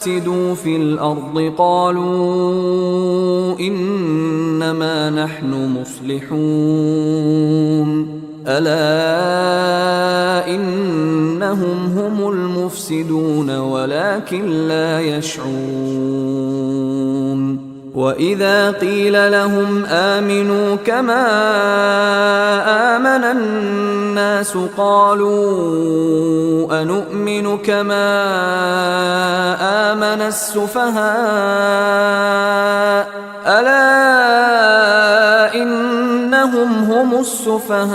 فسدوا في الأرض قالوا إنما نحن مصلحون ألا إنهم هم المفسدون ولكن لا يشعرون وإذا قيل لهم آمنوا كما آمن الناس قالوا أنؤمن كما آمن السفهاء ألا إنهم هم السفهاء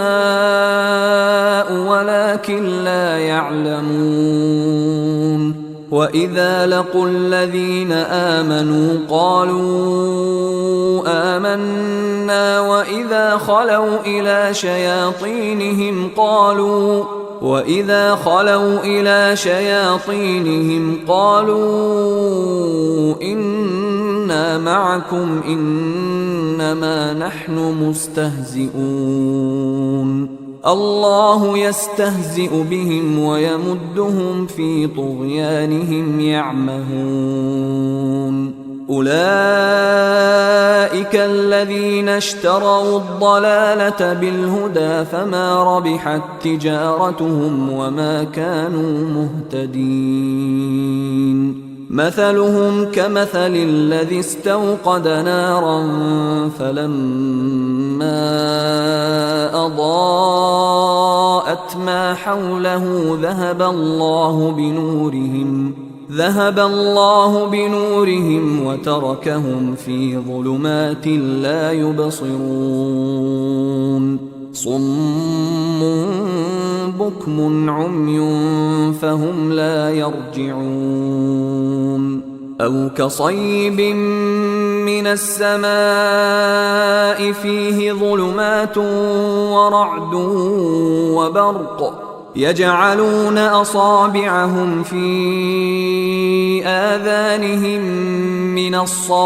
ولكن لا يعلمون وإذا لقوا الذين آمنوا قالوا آمنا وإذا خلوا إلى شياطينهم قالوا إنا معكم إنما نحن مستهزئون الله يستهزئ بهم ويمدهم في طغيانهم يعمهون أولئك الذين اشتروا الضلالة بالهدى فما ربحت تجارتهم وما كانوا مهتدين مثلهم كمثل الذي استوقد نارا فلما أضاءت ما حوله ذهب الله بنورهم وتركهم في ظلمات لا يبصرون صم بكم عمي فهم لا يرجعون أو كصيب من السماء فيه ظلمات ورعد وبرق يجعلون أصابعهم في آذانهم من الصواعق